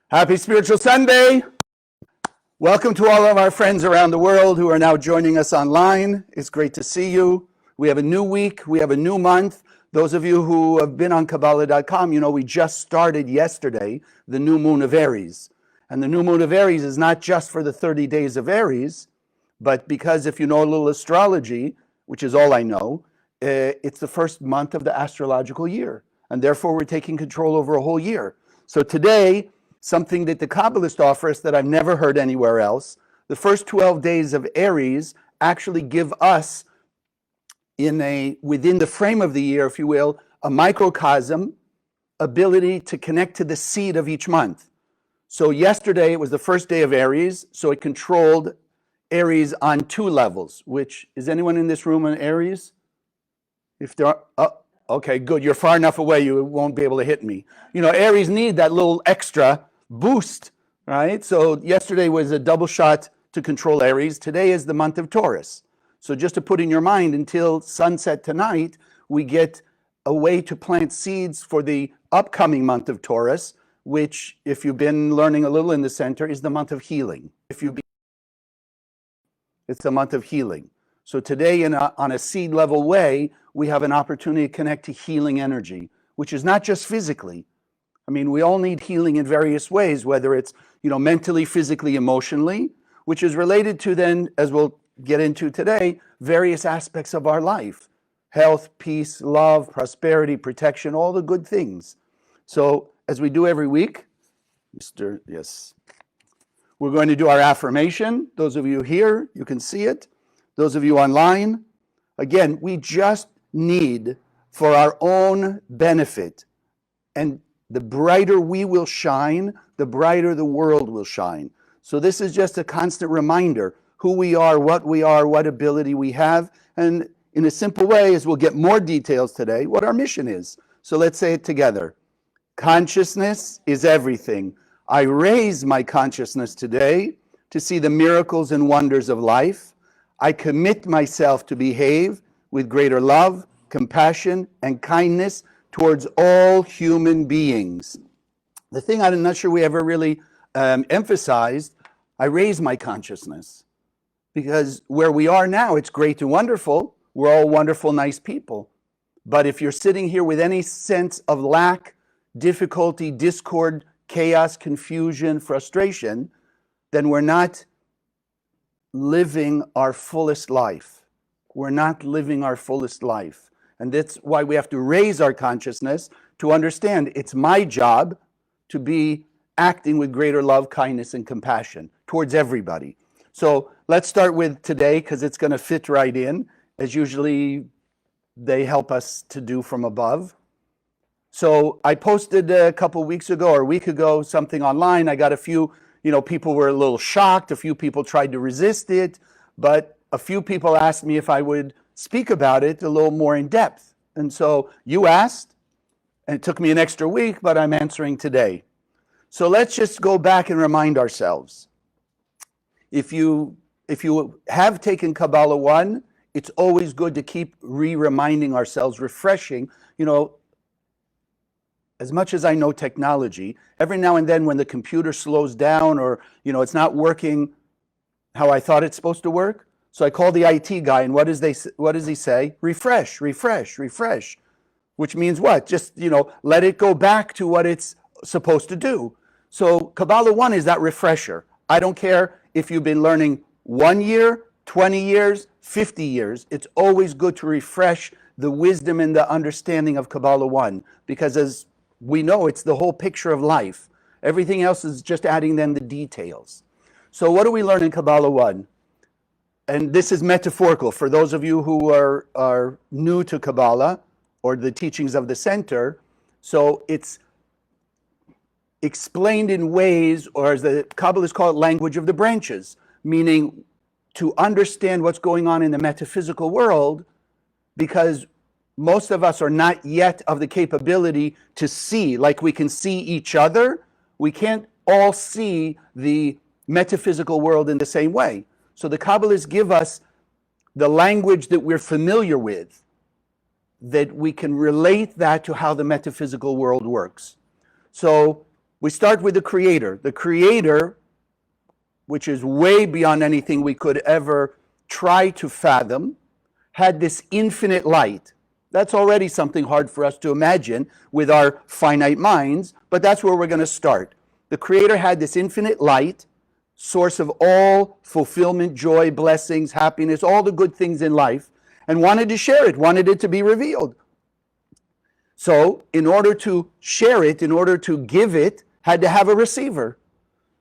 Happy Spiritual Sunday. Welcome to all of our friends around the world who are now joining us online. It's great to see you. We have a new week. We have a new month. Those of you who have been on Kabbalah.com, you know we just started yesterday the new Moon of Aries. And the new Moon of Aries is not just for the 30 days of Aries, but because if you know a little astrology, which is all I know, it's the first month of the astrological year. And therefore we're taking control over a whole year. So today, something that the Kabbalists offer us that I've never heard anywhere else. The first 12 days of Aries actually give us, within the frame of the year, if you will, a microcosm ability to connect to the seed of each month. So yesterday it was the first day of Aries, so it controlled Aries on two levels, which, is anyone in this room an Aries? If there are, okay, good. You're far enough away, you won't be able to hit me. You know, Aries need that little extra boost, right? So yesterday was a double shot to control Aries. Today is the month of Taurus. So just to put in your mind, until sunset tonight, we get a way to plant seeds for the upcoming month of Taurus, which, if you've been learning a little in the center, is the month of healing. It's the month of healing. So today, on a seed level way, we have an opportunity to connect to healing energy, which is not just physically. I mean, we all need healing in various ways, whether it's, mentally, physically, emotionally, which is related to then, as we'll get into today, various aspects of our life. Health, peace, love, prosperity, protection, all the good things. So as we do every week, yes, we're going to do our affirmation. Those of you here, you can see it. Those of you online, again, we just need, for our own benefit, and the brighter we will shine, the brighter the world will shine. So this is just a constant reminder who we are, what ability we have, and in a simple way, as we'll get more details today, what our mission is. So let's say it together. Consciousness is everything. I raise my consciousness today to see the miracles and wonders of life. I commit myself to behave with greater love, compassion, and kindness towards all human beings. The thing I'm not sure we ever really emphasized, I raise my consciousness. Because where we are now, it's great and wonderful. We're all wonderful, nice people. But if you're sitting here with any sense of lack, difficulty, discord, chaos, confusion, frustration, then we're not living our fullest life. We're not living our fullest life. And that's why we have to raise our consciousness to understand it's my job to be acting with greater love, kindness, and compassion towards everybody. So let's start with today, because it's going to fit right in, as usually they help us to do from above. So I posted a couple weeks ago or a week ago something online. I got a few, people were a little shocked. A few people tried to resist it, but a few people asked me if I would speak about it a little more in depth. And so you asked, and it took me an extra week, but I'm answering today. So let's just go back and remind ourselves. If you have taken Kabbalah 1, it's always good to keep reminding ourselves, refreshing. As much as I know technology, every now and then when the computer slows down or, it's not working how I thought it's supposed to work, so I call the IT guy, and what does he say? Refresh, refresh, refresh. Which means what? Just, let it go back to what it's supposed to do. So Kabbalah 1 is that refresher. I don't care if you've been learning 1 year, 20 years, 50 years. It's always good to refresh the wisdom and the understanding of Kabbalah 1, because as we know, it's the whole picture of life. Everything else is just adding then the details. So what do we learn in Kabbalah 1? And this is metaphorical for those of you who are new to Kabbalah or the teachings of the center. So it's explained in ways, or as the Kabbalists call it, language of the branches, meaning to understand what's going on in the metaphysical world, because most of us are not yet of the capability to see, like we can see each other. We can't all see the metaphysical world in the same way. So the Kabbalists give us the language that we're familiar with, that we can relate that to how the metaphysical world works. So We start with the Creator. The Creator, which is way beyond anything we could ever try to fathom, had this infinite light. That's already something hard for us to imagine with our finite minds, but that's where we're going to start. The Creator had this infinite light, source of all fulfillment, joy, blessings, happiness, all the good things in life, and wanted to share it, wanted it to be revealed. So in order to share it, in order to give it, had to have a receiver.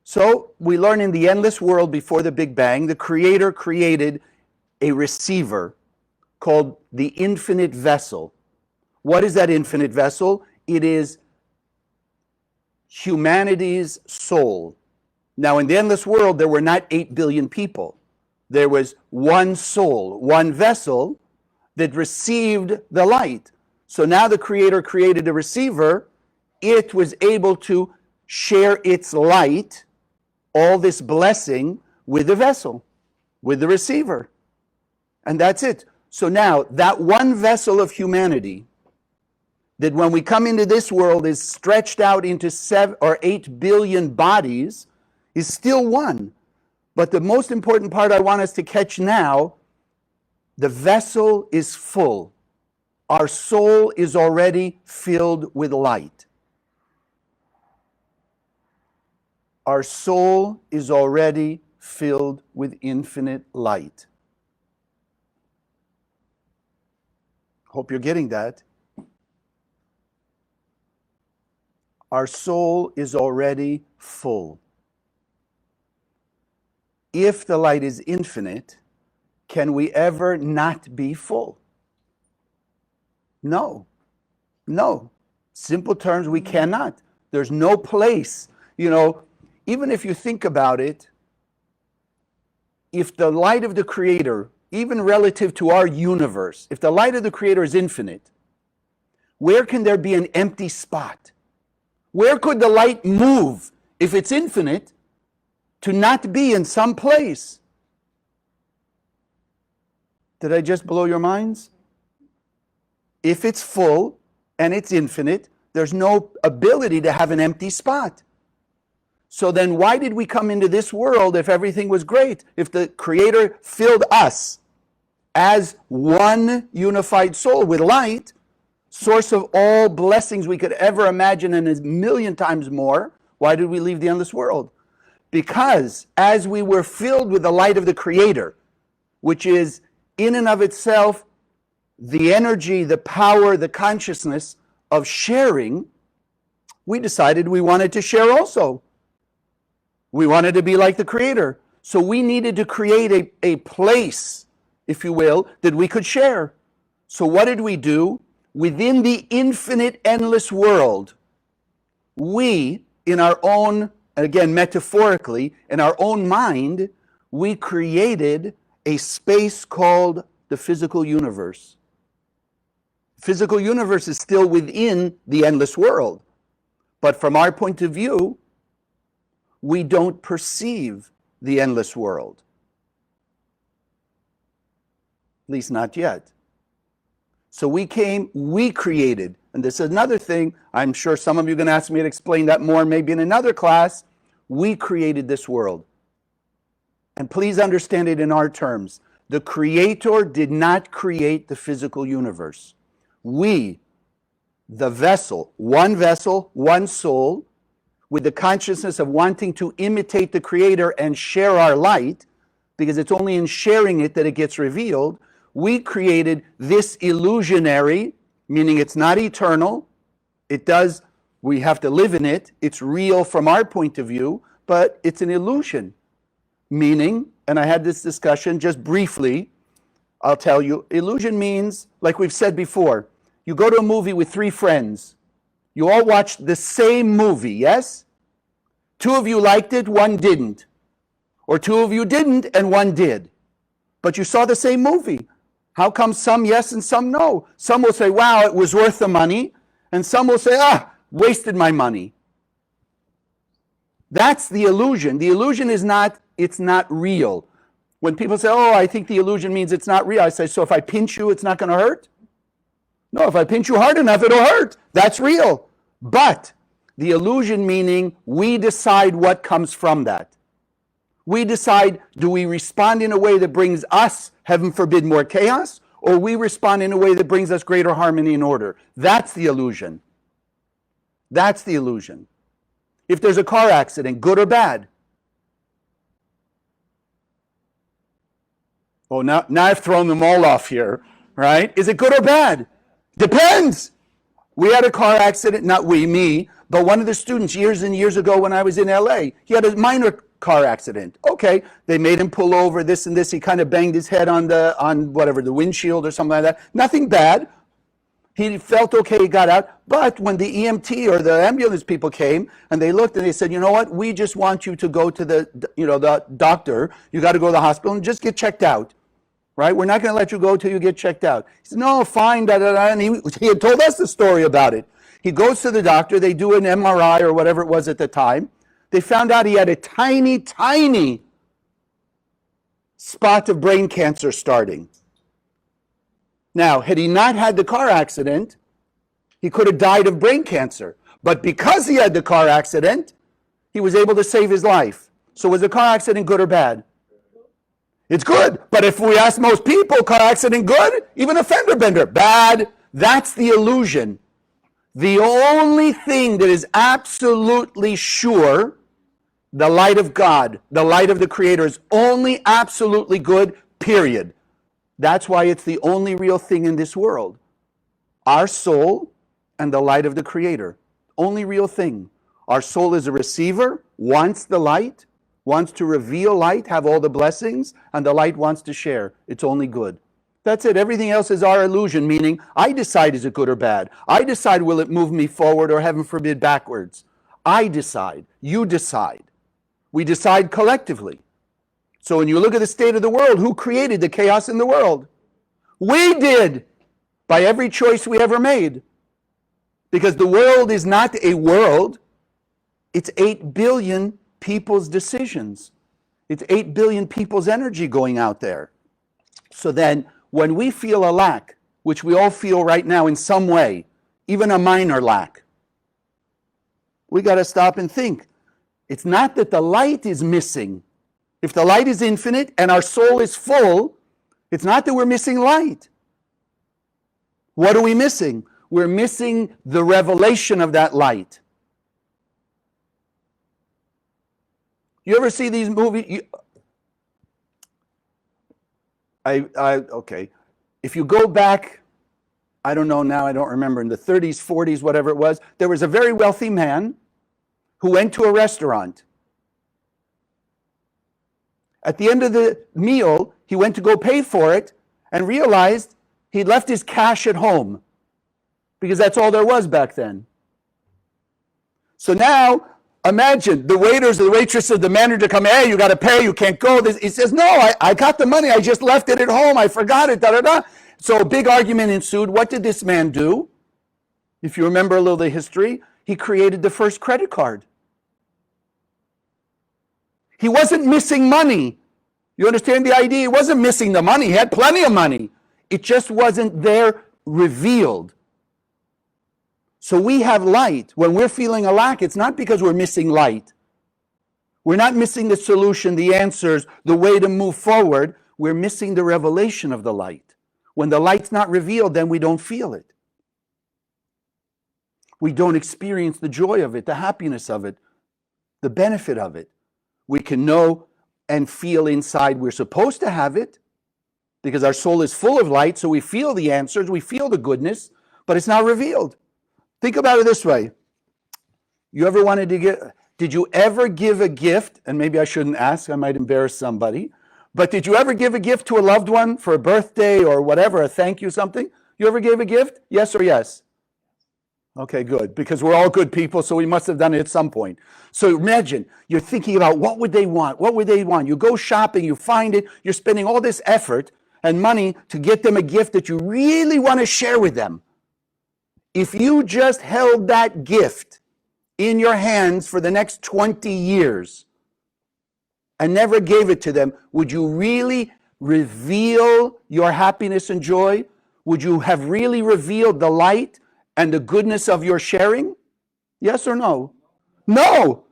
So we learn in the endless world before the Big Bang, the Creator created a receiver called the infinite vessel. What is that infinite vessel? It is humanity's soul. Now, in the endless world, there were not 8 billion people. There was one soul, one vessel that received the light. So now the Creator created a receiver. It was able to share its light, all this blessing, with the vessel, with the receiver. And that's it. So now, that one vessel of humanity, that when we come into this world is stretched out into 7 or 8 billion bodies, is still one. But the most important part I want us to catch now, the vessel is full. Our soul is already filled with light. Our soul is already filled with infinite light. Hope you're getting that. Our soul is already full. If the light is infinite, can we ever not be full? No. No. Simple terms, we cannot. There's no place. You know, even if you think about it, if the light of the Creator, even relative to our universe, if the light of the Creator is infinite, where can there be an empty spot? Where could the light move, if it's infinite, to not be in some place? Did I just blow your minds? If it's full and it's infinite, there's no ability to have an empty spot. So then why did we come into this world if everything was great? If the Creator filled us as one unified soul with light, source of all blessings we could ever imagine and a million times more, why did we leave the endless world? Because as we were filled with the light of the Creator, which is in and of itself the energy, the power, the consciousness of sharing, we decided we wanted to share also. We wanted to be like the Creator. So we needed to create a place, if you will, that we could share. So what did we do? Within the infinite, endless world, we, in our own, again, metaphorically, in our own mind, we created a space called the physical universe. Physical universe is still within the endless world. But from our point of view, we don't perceive the endless world. At least not yet. So we created, and this is another thing, I'm sure some of you are going to ask me to explain that more maybe in another class. We created this world. And please understand it in our terms. The Creator did not create the physical universe. We, the vessel, one soul, with the consciousness of wanting to imitate the Creator and share our light, because it's only in sharing it that it gets revealed, we created this illusionary, meaning it's not eternal, we have to live in it, it's real from our point of view, but it's an illusion. Meaning, and I had this discussion just briefly, I'll tell you, illusion means, like we've said before, you go to a movie with 3 friends, you all watched the same movie, yes? 2 of you liked it, 1 didn't. Or 2 of you didn't and 1 did. But you saw the same movie. How come some yes and some no? Some will say, wow, it was worth the money. And some will say, wasted my money. That's the illusion. The illusion is not, it's not real. When people say, oh, I think the illusion means it's not real, I say, so if I pinch you, it's not going to hurt? No, if I pinch you hard enough, it'll hurt. That's real. But The illusion meaning we decide what comes from that. We decide, do we respond in a way that brings us, heaven forbid, more chaos, or we respond in a way that brings us greater harmony and order? That's the illusion. That's the illusion. If there's a car accident, good or bad? Oh, now I've thrown them all off here, right? Is it good or bad? Depends. We had a car accident, not we, me, but one of the students years and years ago when I was in LA, he had a minor car accident. Okay, they made him pull over, this and this. He kind of banged his head on the windshield or something like that. Nothing bad. He felt okay, he got out. But when the EMT or the ambulance people came and they looked and they said, you know what, we just want you to go to the doctor. You got to go to the hospital and just get checked out. Right? We're not going to let you go till you get checked out. He said, no, fine, da, da, da. And he had told us the story about it. He goes to the doctor. They do an MRI or whatever it was at the time. They found out he had a tiny, tiny spot of brain cancer starting. Now, had he not had the car accident, he could have died of brain cancer. But because he had the car accident, he was able to save his life. So was the car accident good or bad? It's good. But if we ask most people, car accident good? Even a fender bender, bad. That's the illusion. The only thing that is absolutely sure, the light of God, the light of the Creator, is only absolutely good, period. That's why it's the only real thing in this world. Our soul and the light of the Creator. Only real thing. Our soul is a receiver, wants the light, wants to reveal light, have all the blessings, and the light wants to share. It's only good. That's it. Everything else is our illusion, meaning I decide is it good or bad. I decide will it move me forward or heaven forbid backwards. I decide. You decide. We decide collectively. So when you look at the state of the world, who created the chaos in the world? We did, by every choice we ever made. Because the world is not a world, it's 8 billion people's decisions. It's 8 billion people's energy going out there. So then, when we feel a lack, which we all feel right now in some way, even a minor lack, we got to stop and think. It's not that the light is missing. If the light is infinite and our soul is full, it's not that we're missing light. What are we missing? We're missing the revelation of that light. You ever see these movies? Okay. If you go back, I don't know now, I don't remember, in the 30s, 40s, whatever it was, there was a very wealthy man who went to a restaurant. At the end of the meal, he went to go pay for it and realized he'd left his cash at home because that's all there was back then. So now, imagine the waiters, the waitresses, the manager come, hey, you got to pay, you can't go. He says, no, I got the money, I just left it at home, I forgot it, da-da-da. So a big argument ensued. What did this man do? If you remember a little of the history, he created the first credit card. He wasn't missing money. You understand the idea? He wasn't missing the money. He had plenty of money. It just wasn't there revealed. So we have light. When we're feeling a lack, it's not because we're missing light. We're not missing the solution, the answers, the way to move forward. We're missing the revelation of the light. When the light's not revealed, then we don't feel it. We don't experience the joy of it, the happiness of it, the benefit of it. We can know and feel inside we're supposed to have it because our soul is full of light, so we feel the answers, we feel the goodness, but it's not revealed. Think about it this way. You ever wanted to did you ever give a gift, and maybe I shouldn't ask, I might embarrass somebody, but did you ever give a gift to a loved one for a birthday or whatever, a thank you, something? You ever gave a gift? Yes or yes? Okay, good, because we're all good people, so we must have done it at some point. So imagine, you're thinking about what would they want? What would they want? You go shopping, you find it, you're spending all this effort and money to get them a gift that you really want to share with them. If you just held that gift in your hands for the next 20 years and never gave it to them, would you really reveal your happiness and joy? Would you have really revealed the light and the goodness of your sharing? Yes or no? No.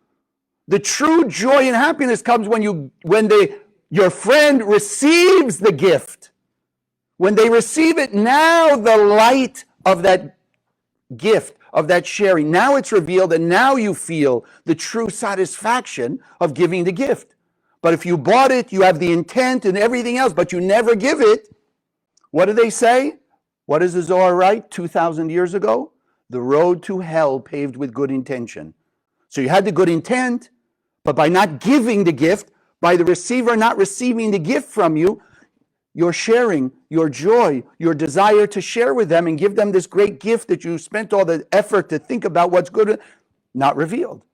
The true joy and happiness comes when your friend receives the gift. When they receive it, now the light of that gift, of that sharing, now it's revealed, and now you feel the true satisfaction of giving the gift. But if you bought it, you have the intent and everything else, but you never give it, what do they say? What does the Zohar write 2,000 years ago? The road to hell paved with good intention. So you had the good intent, but by not giving the gift, by the receiver not receiving the gift from you, your sharing, your joy, your desire to share with them and give them this great gift that you spent all the effort to think about what's good, not revealed.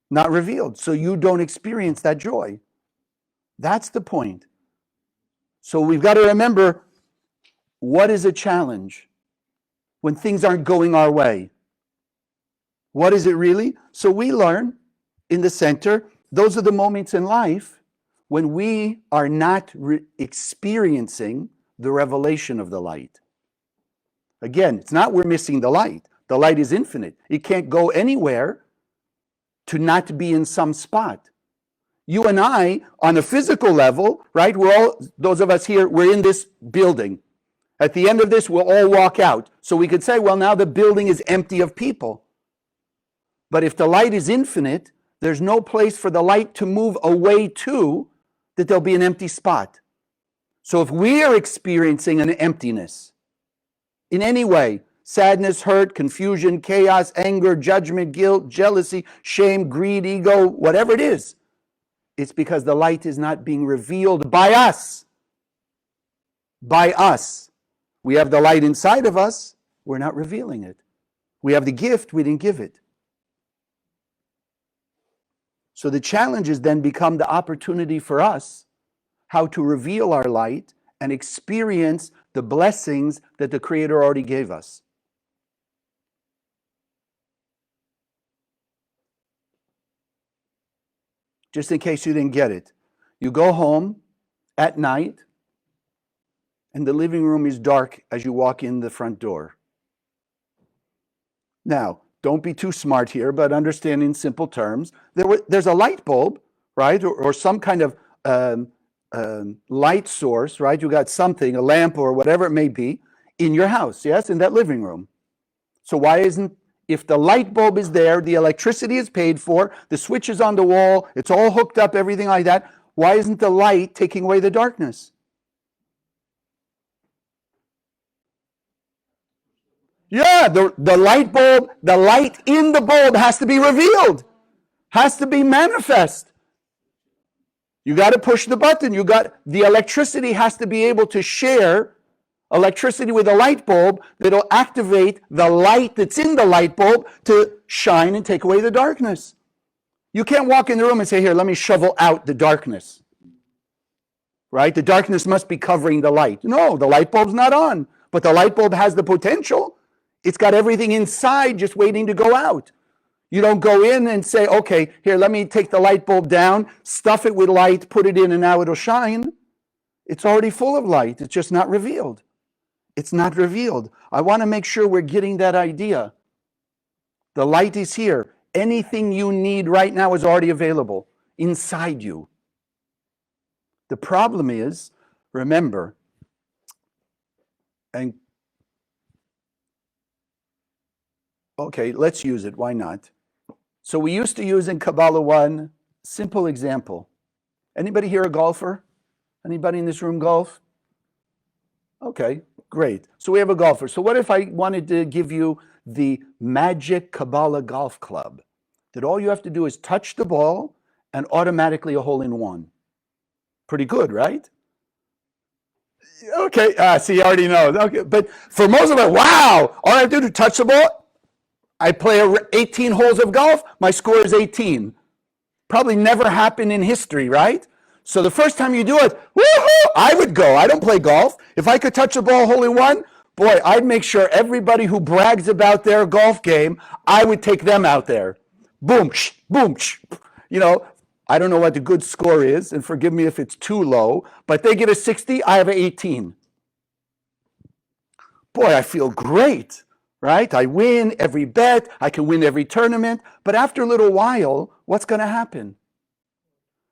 Not revealed. So you don't experience that joy. That's the point. So we've got to remember, what is a challenge when things aren't going our way? What is it really? So we learn in the center, those are the moments in life when we are not experiencing the revelation of the light. Again, it's not we're missing the light. The light is infinite. It can't go anywhere to not be in some spot. You and I, on a physical level, right? Those of us here, we're in this building. At the end of this, we'll all walk out. So we could say, well, now the building is empty of people. But if the light is infinite, there's no place for the light to move away to, that there'll be an empty spot. So if we are experiencing an emptiness in any way, sadness, hurt, confusion, chaos, anger, judgment, guilt, jealousy, shame, greed, ego, whatever it is, it's because the light is not being revealed by us. By us. We have the light inside of us, we're not revealing it. We have the gift, we didn't give it. So the challenges then become the opportunity for us how to reveal our light and experience the blessings that the Creator already gave us. Just in case you didn't get it, you go home at night and the living room is dark as you walk in the front door. Now, don't be too smart here, but understand in simple terms, there's a light bulb, right? Or some kind of light source, right? You got something, a lamp or whatever it may be, in your house, yes, in that living room. So if the light bulb is there, the electricity is paid for, the switch is on the wall, it's all hooked up, everything like that, why isn't the light taking away the darkness? Yeah, the light bulb, the light in the bulb has to be revealed, has to be manifest. You got to push the button. The electricity has to be able to share electricity with a light bulb that'll activate the light that's in the light bulb to shine and take away the darkness. You can't walk in the room and say, here, let me shovel out the darkness. Right? The darkness must be covering the light. No, the light bulb's not on, but the light bulb has the potential. It's got everything inside just waiting to go out. You don't go in and say, okay, here, let me take the light bulb down, stuff it with light, put it in, and now it'll shine. It's already full of light. It's just not revealed. It's not revealed. I want to make sure we're getting that idea. The light is here. Anything you need right now is already available inside you. The problem is, remember, and okay, let's use it. Why not? So we used to use in Kabbalah 1, simple example. Anybody here a golfer? Anybody in this room golf? Okay, great. So we have a golfer. So what if I wanted to give you the magic Kabbalah golf club? That all you have to do is touch the ball and automatically a hole in one. Pretty good, right? Okay, see, you already know. Okay, but for most of us, wow, all I have to do is touch the ball. I play 18 holes of golf, my score is 18. Probably never happened in history, right? So the first time you do it, woohoo, I would go. I don't play golf. If I could touch a ball hole in one, boy, I'd make sure everybody who brags about their golf game, I would take them out there. Boom, shh, boom, shh. You know, I don't know what the good score is, and forgive me if it's too low, but they get a 60, I have an 18. Boy, I feel great. right? I win every bet. I can win every tournament. But after a little while, what's going to happen?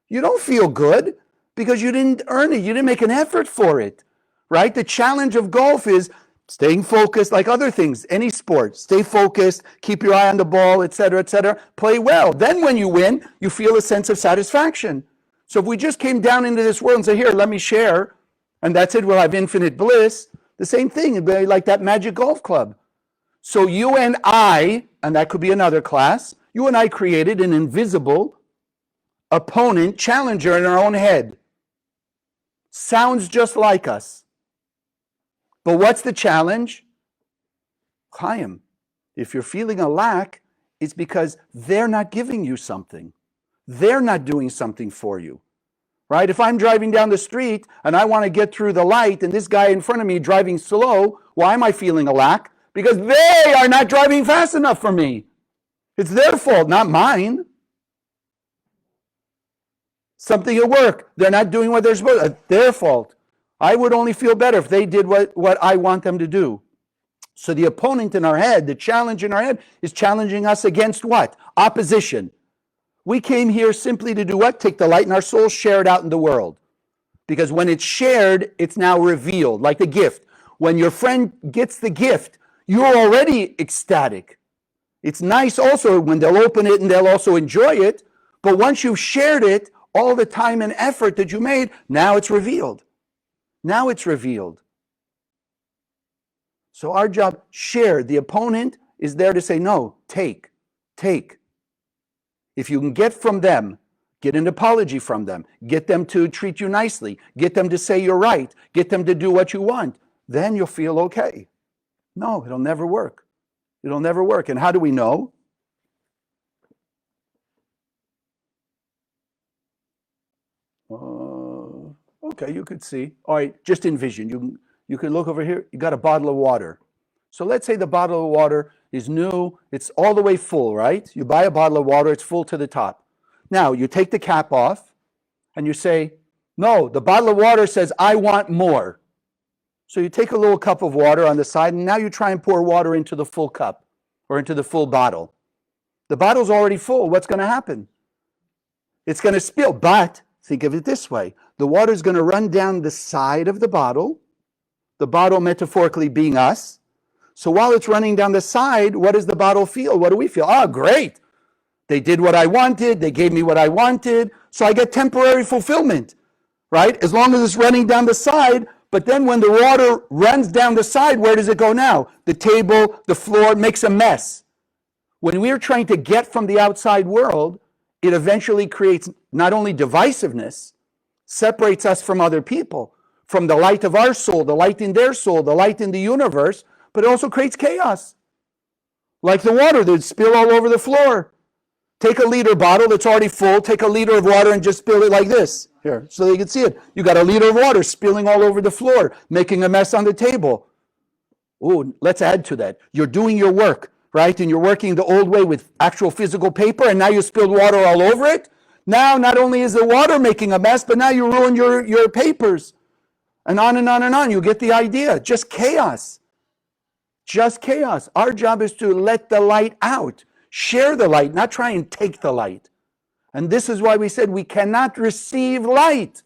You don't feel good because you didn't earn it. You didn't make an effort for it, right? The challenge of golf is staying focused, like other things, any sport. Stay focused, keep your eye on the ball, etc., etc. Play well. Then when you win, you feel a sense of satisfaction. So if we just came down into this world and say, here, let me share, and that's it, we'll have infinite bliss, the same thing, it'd be like that magic golf club. So you and I, and that could be another class, you and I created an invisible opponent, challenger in our own head. Sounds just like us. But what's the challenge? Chaim, if you're feeling a lack, it's because they're not giving you something. They're not doing something for you, right? If I'm driving down the street and I want to get through the light and this guy in front of me driving slow, why am I feeling a lack? Because they are not driving fast enough for me. It's their fault, not mine. Something at work, they're not doing what they're supposed to. It's their fault. I would only feel better if they did what I want them to do. So the opponent in our head, the challenge in our head, is challenging us against what? Opposition. We came here simply to do what? Take the light in our soul, share it out in the world. Because when it's shared, it's now revealed, like the gift. When your friend gets the gift, you're already ecstatic. It's nice also when they'll open it and they'll also enjoy it. But once you've shared it, all the time and effort that you made, now it's revealed. Now it's revealed. So our job, share. The opponent is there to say, no, take. If you can get from them, get an apology from them, get them to treat you nicely, get them to say you're right, get them to do what you want, then you'll feel okay. No, it'll never work. It'll never work. And how do we know? Okay, you could see. All right, just envision. You can look over here. You got a bottle of water. So let's say the bottle of water is new. It's all the way full, right? You buy a bottle of water. It's full to the top. Now, you take the cap off and you say, no, the bottle of water says, I want more. So you take a little cup of water on the side and now you try and pour water into the full cup or into the full bottle. The bottle's already full. What's going to happen? It's going to spill, but think of it this way. The water is going to run down the side of the bottle metaphorically being us. So while it's running down the side, what does the bottle feel? What do we feel? Oh, great. They did what I wanted. They gave me what I wanted. So I get temporary fulfillment, right? As long as it's running down the side. But then when the water runs down the side, where does it go now? The table, the floor, makes a mess. When we're trying to get from the outside world, it eventually creates not only divisiveness, separates us from other people, from the light of our soul, the light in their soul, the light in the universe, but it also creates chaos. Like the water that spill all over the floor. Take a liter bottle that's already full, take a liter of water and just spill it like this. Here, so they can see it. You got a liter of water spilling all over the floor, making a mess on the table. Oh, let's add to that. You're doing your work, right? And you're working the old way with actual physical paper, and now you spilled water all over it. Now, not only is the water making a mess, but now you ruin your papers. And on and on and on. You get the idea. Just chaos. Just chaos. Our job is to let the light out. Share the light, not try and take the light. And this is why we said we cannot receive light.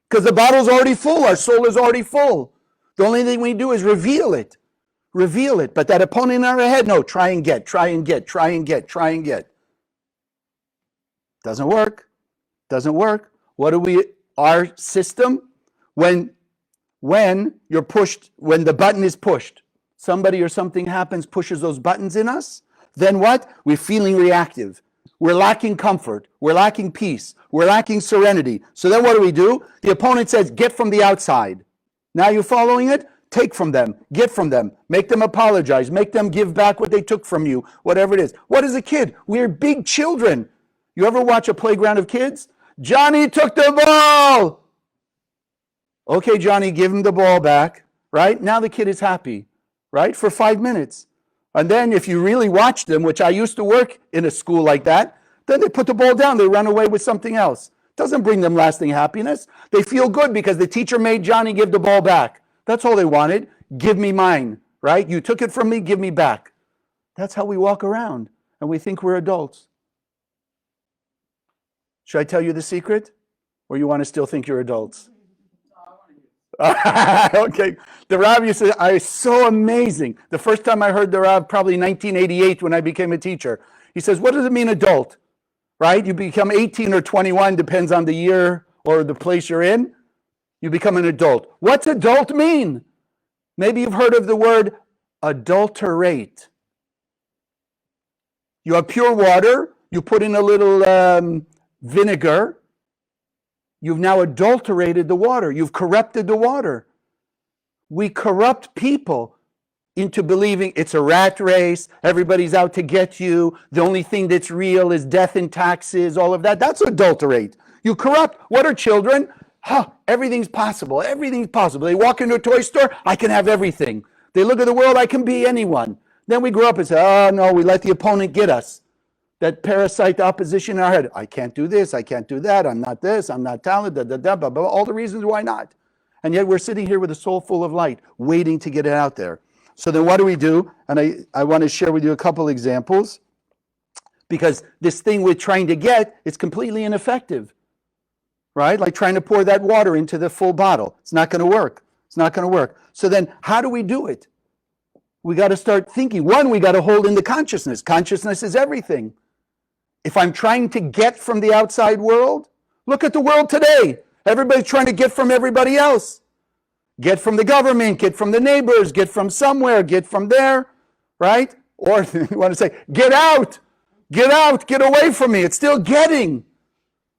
Because the bottle's already full. Our soul is already full. The only thing we do is reveal it. Reveal it. But that opponent in our head, no, try and get. Doesn't work. Doesn't work. What do we, our system, when you're pushed, when the button is pushed, somebody or something happens, pushes those buttons in us, then what? We're feeling reactive. We're lacking comfort. We're lacking peace. We're lacking serenity. So then what do? The opponent says, get from the outside. Now you're following it? Take from them. Get from them. Make them apologize. Make them give back what they took from you. Whatever it is. What is a kid? We're big children. You ever watch a playground of kids? Johnny took the ball. Okay, Johnny, give him the ball back. Right? Now the kid is happy. Right? For 5 minutes. And then if you really watch them, which I used to work in a school like that, then they put the ball down. They run away with something else. Doesn't bring them lasting happiness. They feel good because the teacher made Johnny give the ball back. That's all they wanted. Give me mine. right? You took it from me, give me back. That's how we walk around, and we think we're adults. Should I tell you the secret? Or you want to still think you're adults? Okay. The Rav used to, it's so amazing. The first time I heard the Rav, probably 1988 when I became a teacher, he says, what does it mean adult? Right? You become 18 or 21, depends on the year or the place you're in. You become an adult. What's adult mean? Maybe you've heard of the word adulterate. You have pure water, you put in a little vinegar, you've now adulterated the water. You've corrupted the water. We corrupt people into believing it's a rat race, everybody's out to get you, the only thing that's real is death and taxes, all of that. That's adulterate. You corrupt. What are children? Everything's possible. Everything's possible. They walk into a toy store, I can have everything. They look at the world, I can be anyone. Then we grow up and say, oh no, we let the opponent get us. That parasite opposition in our head. I can't do this, I can't do that, I'm not this, I'm not talented, blah, blah, blah, all the reasons why not. And yet we're sitting here with a soul full of light, waiting to get it out there. So then what do we do? And I want to share with you a couple examples, because this thing we're trying to get is completely ineffective, right? Like trying to pour that water into the full bottle. It's not going to work. It's not going to work. So then how do we do it? We got to start thinking. One, we got to hold in the consciousness. Consciousness is everything. If I'm trying to get from the outside world, look at the world today. Everybody's trying to get from everybody else. Get from the government, get from the neighbors, get from somewhere, get from there, right? Or you want to say, get out, get away from me. It's still getting,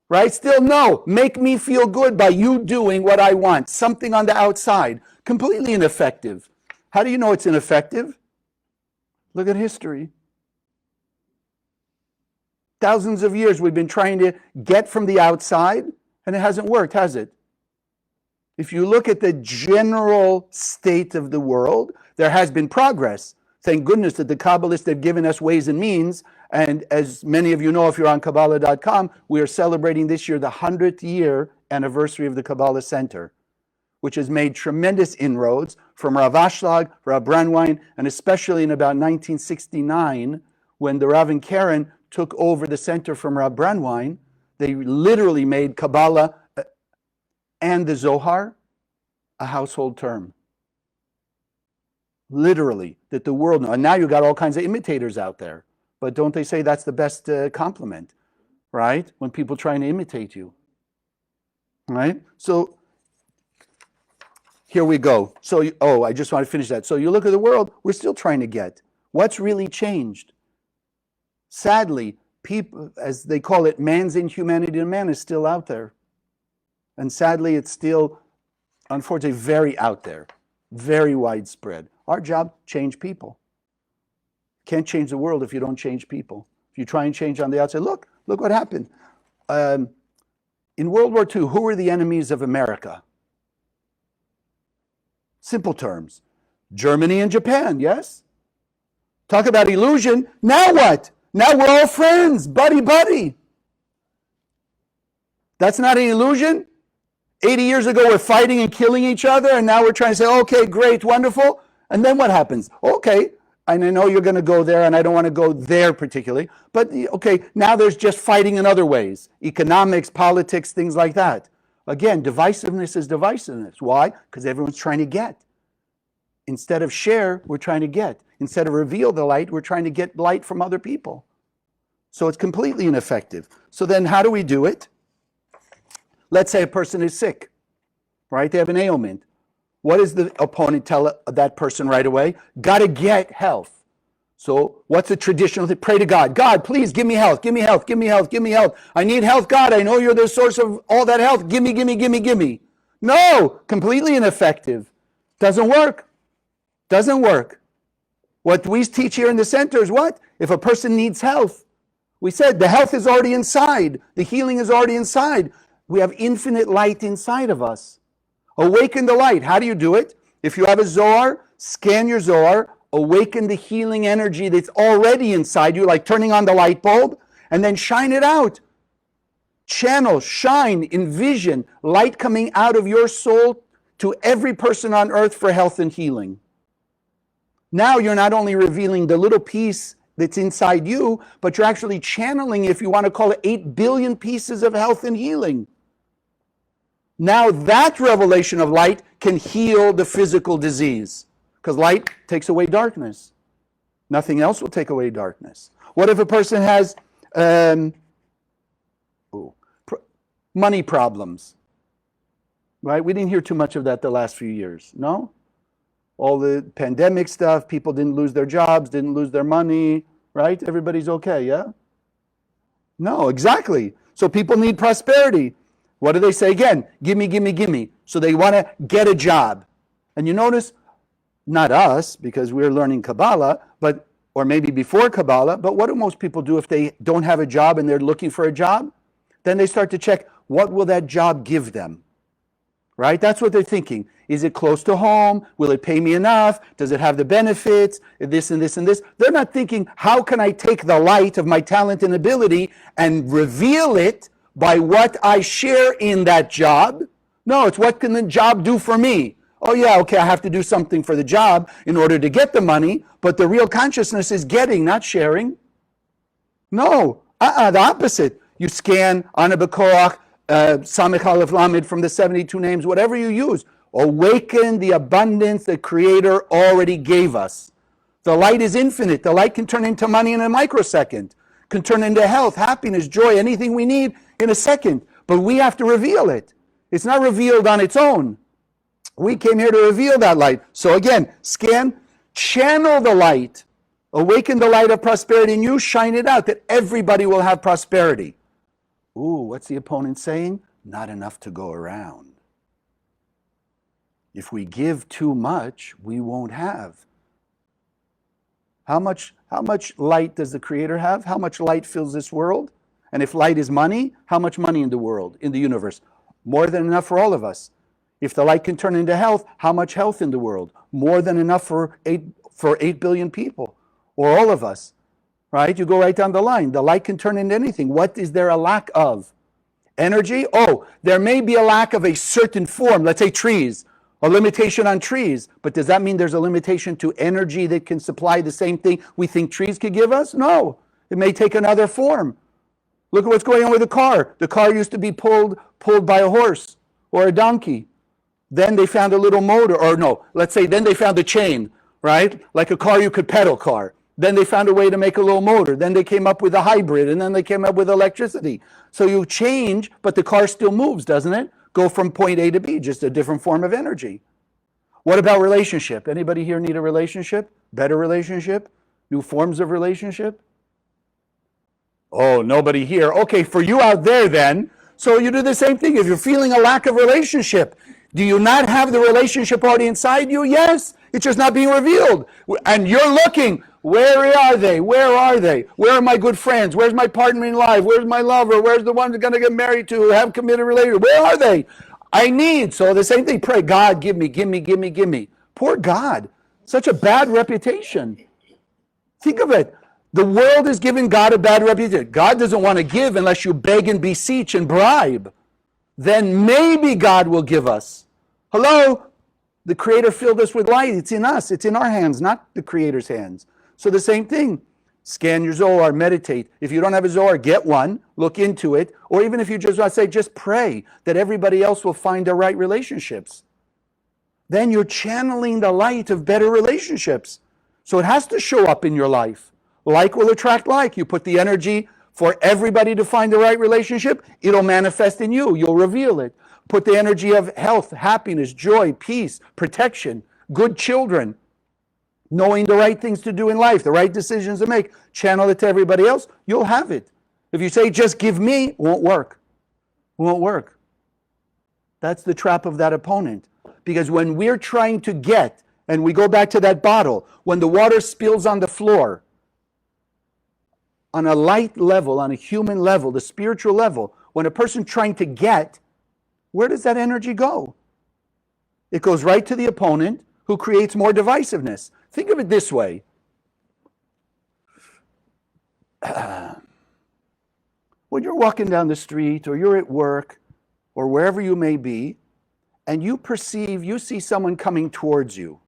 right? Still no. Make me feel good by you doing what I want. Something on the outside. Completely ineffective. How do you know it's ineffective? Look at history. Thousands of years we've been trying to get from the outside, and it hasn't worked, has it? If you look at the general state of the world, there has been progress. Thank goodness that the Kabbalists have given us ways and means, and as many of you know, if you're on Kabbalah.com, we are celebrating this year the 100th year anniversary of the Kabbalah Center, which has made tremendous inroads from Rav Ashlag, Rav Brandwein, and especially in about 1969, when the Rav and Karen took over the center from Rav Brandwein. They literally made Kabbalah and the Zohar a household term. Literally, that the world, and now you got all kinds of imitators out there. But don't they say that's the best compliment, right? When people trying to imitate you, right? So here we go. So, I just want to finish that. So you look at the world, we're still trying to get. What's really changed? Sadly, people, as they call it, man's inhumanity to man is still out there. And sadly, it's still, unfortunately, very out there, very widespread. Our job, change people. Can't change the world if you don't change people. If you try and change on the outside, look what happened. In World War II, who were the enemies of America? Simple terms. Germany and Japan, yes? Talk about illusion. Now what? Now we're all friends, buddy. That's not an illusion? 80 years ago, we're fighting and killing each other, and now we're trying to say, okay, great, wonderful. And then what happens? Okay, and I know you're going to go there, and I don't want to go there particularly, but okay, now there's just fighting in other ways. Economics, politics, things like that. Again, divisiveness is divisiveness. Why? Because everyone's trying to get. Instead of share, we're trying to get. Instead of reveal the light, we're trying to get light from other people. So it's completely ineffective. So then how do we do it? Let's say a person is sick, right? They have an ailment. What does the opponent tell that person right away? Got to get health. So what's the traditional thing? Pray to God. God, please give me health, give me health, give me health, give me health. I need health, God. I know you're the source of all that health. Give me. No, completely ineffective. Doesn't work. Doesn't work. What we teach here in the center is what? If a person needs health, we said the health is already inside. The healing is already inside. We have infinite light inside of us. Awaken the light. How do you do it? If you have a Zohar, scan your Zohar, awaken the healing energy that's already inside you, like turning on the light bulb, and then shine it out. Channel, shine, envision light coming out of your soul to every person on earth for health and healing. Now you're not only revealing the little piece that's inside you, but you're actually channeling, if you want to call it, 8 billion pieces of health and healing. Now that revelation of light can heal the physical disease, because light takes away darkness. Nothing else will take away darkness. What if a person has money problems? Right? We didn't hear too much of that the last few years, no? All the pandemic stuff, people didn't lose their jobs, didn't lose their money, right? Everybody's okay, yeah? No, exactly. So people need prosperity. What do they say again? Gimme, gimme, gimme. So they want to get a job. And you notice, not us, because we're learning Kabbalah, but or maybe before Kabbalah, but what do most people do if they don't have a job and they're looking for a job? Then they start to check, what will that job give them? Right? That's what they're thinking. Is it close to home? Will it pay me enough? Does it have the benefits? This and this and this. They're not thinking, how can I take the light of my talent and ability and reveal it by what I share in that job? No, it's what can the job do for me? Oh yeah, okay, I have to do something for the job in order to get the money, but the real consciousness is getting, not sharing. No, the opposite. You scan Ana B'Koach, Samech Aleph Lamed from the 72 names, whatever you use. Awaken the abundance the Creator already gave us. The light is infinite. The light can turn into money in a microsecond, can turn into health, happiness, joy, anything we need in a second. But we have to reveal it. It's not revealed on its own. We came here to reveal that light. So again, scan, channel the light, awaken the light of prosperity in you, shine it out, that everybody will have prosperity. Ooh, what's the opponent saying? Not enough to go around. If we give too much, we won't have. How much light does the Creator have? How much light fills this world? And if light is money, how much money in the world, in the universe? More than enough for all of us. If the light can turn into health, how much health in the world? More than enough for 8 billion people, or all of us, right? You go right down the line. The light can turn into anything. What is there a lack of? Energy? Oh, there may be a lack of a certain form, let's say trees, a limitation on trees, but does that mean there's a limitation to energy that can supply the same thing we think trees could give us? No, it may take another form. Look at what's going on with the car. The car used to be pulled by a horse or a donkey. Then they found a little motor, or no, let's say then they found a chain, right? Like a car you could pedal car. Then they found a way to make a little motor. Then they came up with a hybrid, and then they came up with electricity. So you change, but the car still moves, doesn't it? Go from point A to B, just a different form of energy. What about relationship? Anybody here need a relationship? Better relationship? New forms of relationship? Oh, nobody here. Okay, for you out there then, so you do the same thing. If you're feeling a lack of relationship, do you not have the relationship already inside you? Yes, it's just not being revealed. And you're looking, where are they? Where are they? Where are my good friends? Where's my partner in life? Where's my lover? Where's the one who's going to get married to, have committed relationship? Where are they? I need. So the same thing, pray, God, give me, give me, give me, give me. Poor God. Such a bad reputation. Think of it. The world is giving God a bad reputation. God doesn't want to give unless you beg and beseech and bribe. Then maybe God will give us. Hello? The Creator filled us with light. It's in us. It's in our hands, not the Creator's hands. So the same thing. Scan your Zohar, meditate. If you don't have a Zohar, get one, look into it. Or even if you just want to say, just pray that everybody else will find the right relationships. Then you're channeling the light of better relationships. So it has to show up in your life. Like will attract like. You put the energy for everybody to find the right relationship, it'll manifest in you. You'll reveal it. Put the energy of health, happiness, joy, peace, protection, good children, knowing the right things to do in life, the right decisions to make, channel it to everybody else, you'll have it. If you say, just give me, it won't work. It won't work. That's the trap of that opponent. Because when we're trying to get, and we go back to that bottle, when the water spills on the floor, on a light level, on a human level, the spiritual level, when a person's trying to get, where does that energy go? It goes right to the opponent who creates more divisiveness. Think of it this way. When you're walking down the street or you're at work or wherever you may be, and you see someone coming towards you,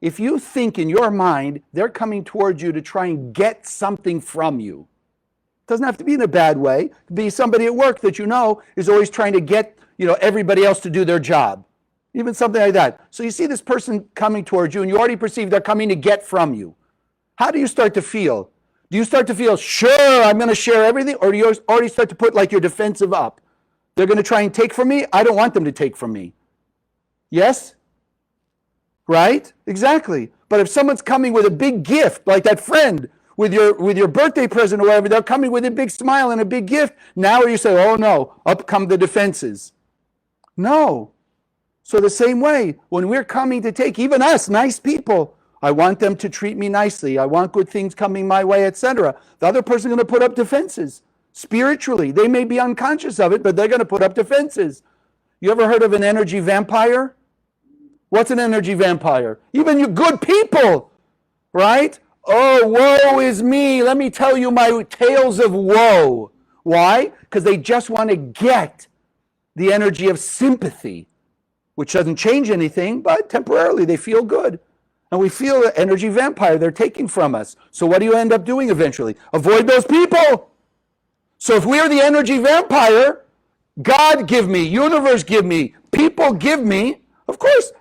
if you think in your mind they're coming towards you to try and get something from you, it doesn't have to be in a bad way. It could be somebody at work that you know is always trying to get everybody else to do their job. Even something like that. So you see this person coming towards you and you already perceive they're coming to get from you. How do you start to feel? Do you start to feel, sure, I'm going to share everything? Or do you already start to put like your defensive up? They're going to try and take from me? I don't want them to take from me. Yes? Right? Exactly. But if someone's coming with a big gift, like that friend with your birthday present or whatever, they're coming with a big smile and a big gift, now you say, oh no, up come the defenses. No. So the same way, when we're coming to take, even us, nice people, I want them to treat me nicely. I want good things coming my way, etc. The other person is going to put up defenses. Spiritually, they may be unconscious of it, but they're going to put up defenses. You ever heard of an energy vampire? What's an energy vampire? Even you good people, right? Oh, woe is me. Let me tell you my tales of woe. Why? Because they just want to get the energy of sympathy, which doesn't change anything, but temporarily they feel good. And we feel the energy vampire they're taking from us. So what do you end up doing eventually? Avoid those people. So if we're the energy vampire, God give me, universe give me, people give me, of course,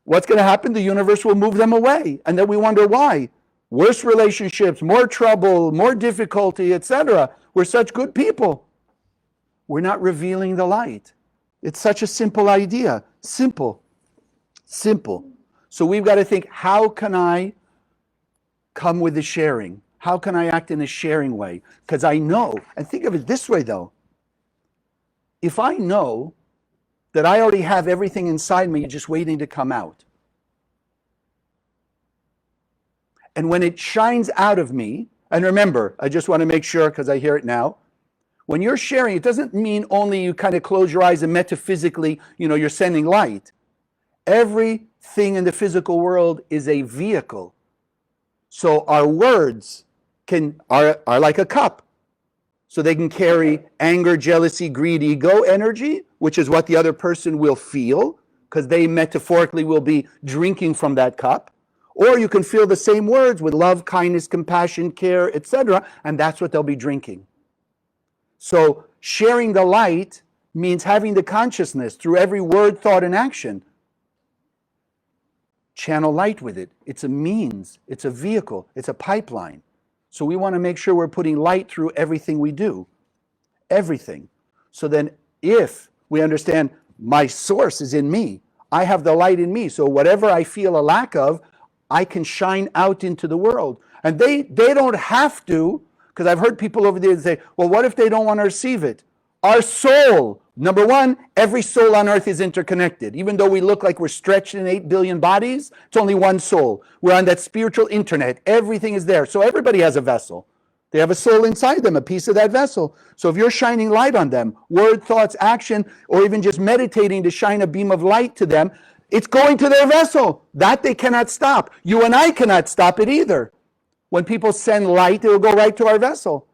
what's going to happen? The universe will move them away. And then we wonder why. Worse relationships, more trouble, more difficulty, etc. We're such good people. We're not revealing the light. It's such a simple idea. Simple. So we've got to think, how can I come with the sharing? How can I act in a sharing way? Because I know, and think of it this way though, if I know that I already have everything inside me just waiting to come out, and when it shines out of me, and remember, I just want to make sure because I hear it now, when you're sharing, it doesn't mean only you kind of close your eyes and metaphysically, you're sending light. Everything in the physical world is a vehicle. So our words are like a cup. So they can carry anger, jealousy, greed, ego energy, which is what the other person will feel, because they metaphorically will be drinking from that cup. Or you can feel the same words with love, kindness, compassion, care, etc., and that's what they'll be drinking. So sharing the light means having the consciousness through every word, thought, and action. Channel light with it. It's a means, it's a vehicle, it's a pipeline. So we want to make sure we're putting light through everything we do. Everything. So then if we understand my source is in me, I have the light in me, so whatever I feel a lack of, I can shine out into the world. And they don't have to, because I've heard people over there say, well, what if they don't want to receive it? Our soul, number one, every soul on earth is interconnected. Even though we look like we're stretched in 8 billion bodies, it's only one soul. We're on that spiritual internet. Everything is there. So everybody has a vessel. They have a soul inside them, a piece of that vessel. So if you're shining light on them, word, thoughts, action, or even just meditating to shine a beam of light to them, it's going to their vessel. That they cannot stop. You and I cannot stop it either. When people send light, it will go right to our vessel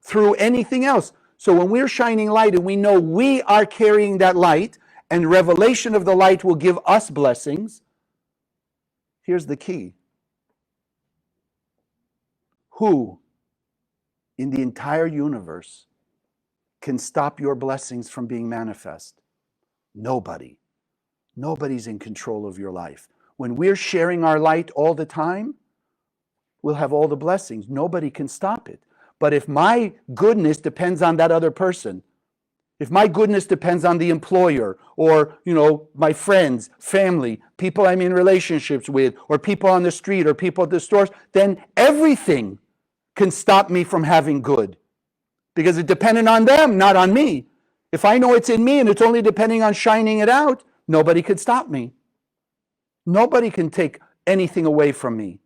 through anything else. So when we're shining light and we know we are carrying that light and revelation of the light will give us blessings, here's the key. Who in the entire universe can stop your blessings from being manifest? Nobody. Nobody's in control of your life. When we're sharing our light all the time, we'll have all the blessings. Nobody can stop it. But if my goodness depends on that other person, if my goodness depends on the employer or, my friends, family, people I'm in relationships with, or people on the street or people at the stores, then everything can stop me from having good because it's dependent on them, not on me. If I know it's in me and it's only depending on shining it out, nobody could stop me. Nobody can take anything away from me.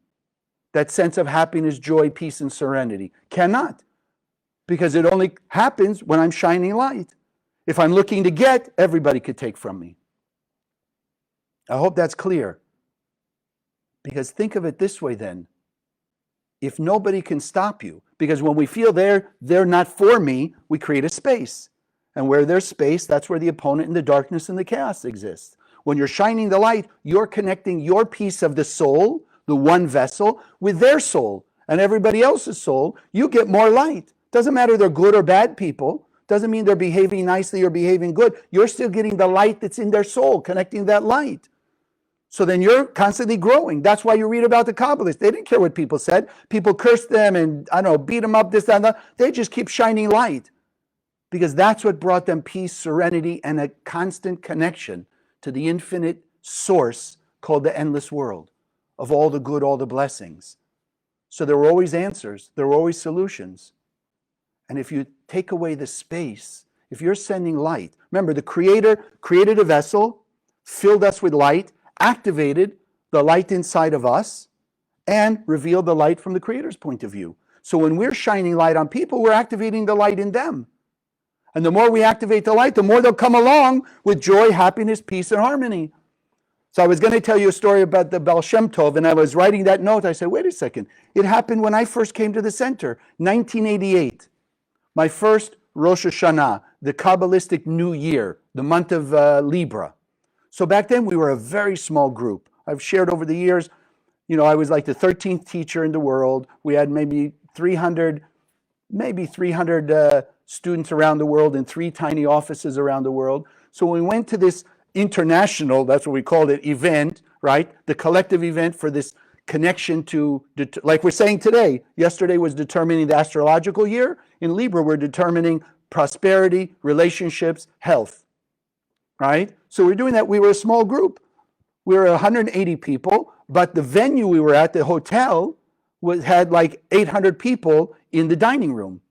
That sense of happiness, joy, peace, and serenity. Cannot. Because it only happens when I'm shining light. If I'm looking to get, everybody could take from me. I hope that's clear. Because think of it this way then. If nobody can stop you, because when we feel they're not for me, we create a space. And where there's space, that's where the opponent and the darkness and the chaos exists. When you're shining the light, you're connecting your piece of the soul, the one vessel, with their soul and everybody else's soul. You get more light. Doesn't matter they're good or bad people. Doesn't mean they're behaving nicely or behaving good. You're still getting the light that's in their soul, connecting that light. So then you're constantly growing. That's why you read about the Kabbalists. They didn't care what people said. People cursed them and, I don't know, beat them up, this, that, and that. They just keep shining light because that's what brought them peace, serenity, and a constant connection to the infinite source called the endless world of all the good, all the blessings. So there were always answers. There were always solutions. And if you take away the space, if you're sending light, remember the Creator created a vessel, filled us with light, activated the light inside of us, and revealed the light from the Creator's point of view. So when we're shining light on people, we're activating the light in them. And the more we activate the light, the more they'll come along with joy, happiness, peace, and harmony. So I was going to tell you a story about the Baal Shem Tov, and I was writing that note. I said, wait a second. It happened when I first came to the center, 1988. My first Rosh Hashanah, the Kabbalistic New Year, the month of Libra. So back then we were a very small group. I've shared over the years, I was like the 13th teacher in the world. We had maybe 300 students around the world in 3 tiny offices around the world. So when we went to this international, that's what we called it, event, right? The collective event for this connection to, like we're saying today, yesterday was determining the astrological year. In Libra, we're determining prosperity, relationships, health, right? So we're doing that. We were a small group. We were 180 people, but the venue we were at, the hotel, had like 800 people in the dining room.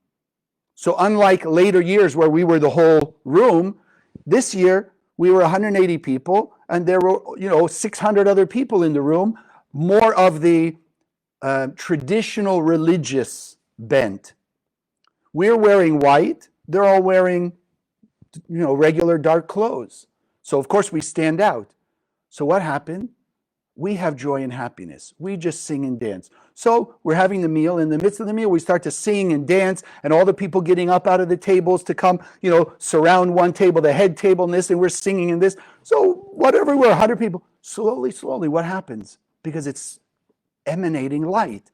So unlike later years where we were the whole room, this year we were 180 people, and there were 600 other people in the room, more of the traditional religious bent. We're wearing white. They're all wearing, regular dark clothes. So of course we stand out. So what happened? We have joy and happiness. We just sing and dance. So we're having the meal. In the midst of the meal, we start to sing and dance, and all the people getting up out of the tables to come, surround one table, the head table and this, and we're singing and this. So whatever, we're 100 people. Slowly, what happens? Because it's emanating light.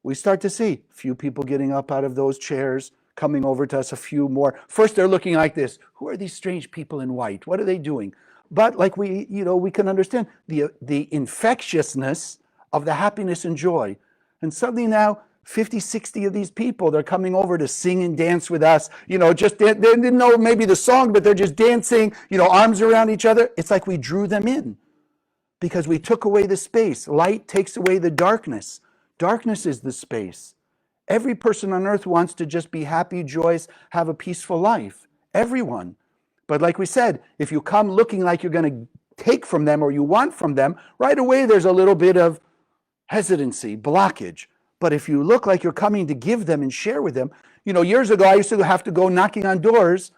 We start to see a few people getting up out of those chairs, coming over to us, a few more. First, they're looking like this. Who are these strange people in white? What are they doing? But like we can understand the infectiousness of the happiness and joy. And suddenly now, 50, 60 of these people, they're coming over to sing and dance with us. They didn't know maybe the song, but they're just dancing, arms around each other. It's like we drew them in because we took away the space. Light takes away the darkness. Darkness is the space. Every person on earth wants to just be happy, joyous, have a peaceful life. Everyone. But like we said, if you come looking like you're going to take from them or you want from them, right away there's a little bit of hesitancy, blockage. But if you look like you're coming to give them and share with them, years ago I used to have to go knocking on doors,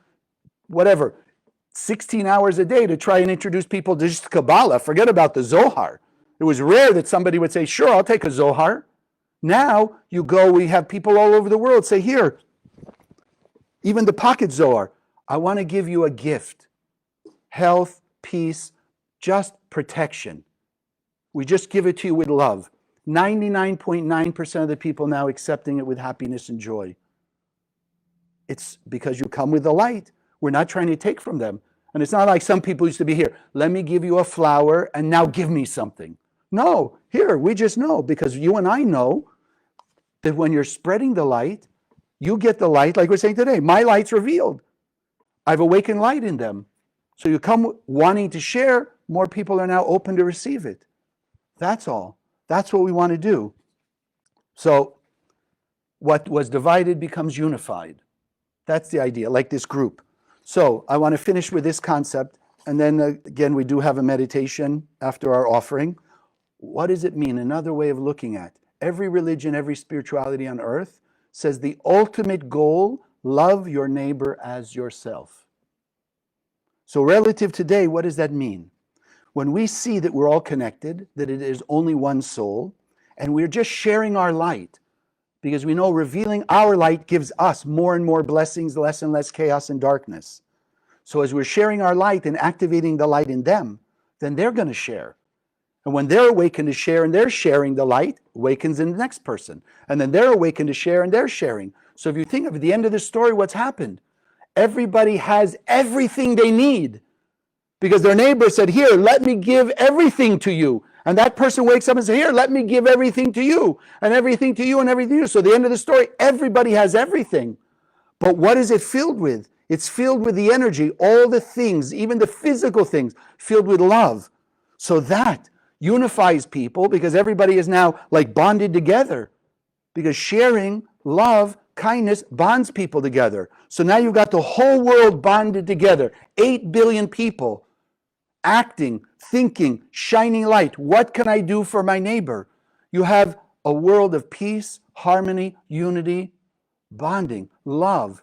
16 hours a day to try and introduce people to just Kabbalah. Forget about the Zohar. It was rare that somebody would say, sure, I'll take a Zohar. Now you go, we have people all over the world say, here, even the pocket Zohar, I want to give you a gift. Health, peace, just protection. We just give it to you with love. 99.9% of the people now accepting it with happiness and joy. It's because you come with the light. We're not trying to take from them. And it's not like some people used to be here. Let me give you a flower and now give me something. No, here, we just know because you and I know that when you're spreading the light, you get the light, like we're saying today. My light's revealed. I've awakened light in them. So you come wanting to share, more people are now open to receive it. That's all. That's what we want to do. So what was divided becomes unified. That's the idea, like this group. So I want to finish with this concept, and then again, we do have a meditation after our offering. What does it mean? Another way of looking at every religion, every spirituality on earth says the ultimate goal, love your neighbor as yourself. So relative today, what does that mean? When we see that we're all connected, that it is only one soul, and we're just sharing our light, because we know revealing our light gives us more and more blessings, less and less chaos and darkness. So as we're sharing our light and activating the light in them, then they're going to share. And when they're awakened to share and they're sharing, the light awakens in the next person. And then they're awakened to share and they're sharing. So if you think of the end of the story, what's happened? Everybody has everything they need because their neighbor said, here, let me give everything to you. And that person wakes up and says, here, let me give everything to you and everything to you and everything to you. So at the end of the story, everybody has everything. But what is it filled with? It's filled with the energy, all the things, even the physical things, filled with love. So that unifies people because everybody is now like bonded together. Because sharing, love, kindness bonds people together. So now you've got the whole world bonded together. 8 billion people acting, thinking, shining light. What can I do for my neighbor? You have a world of peace, harmony, unity, bonding, love.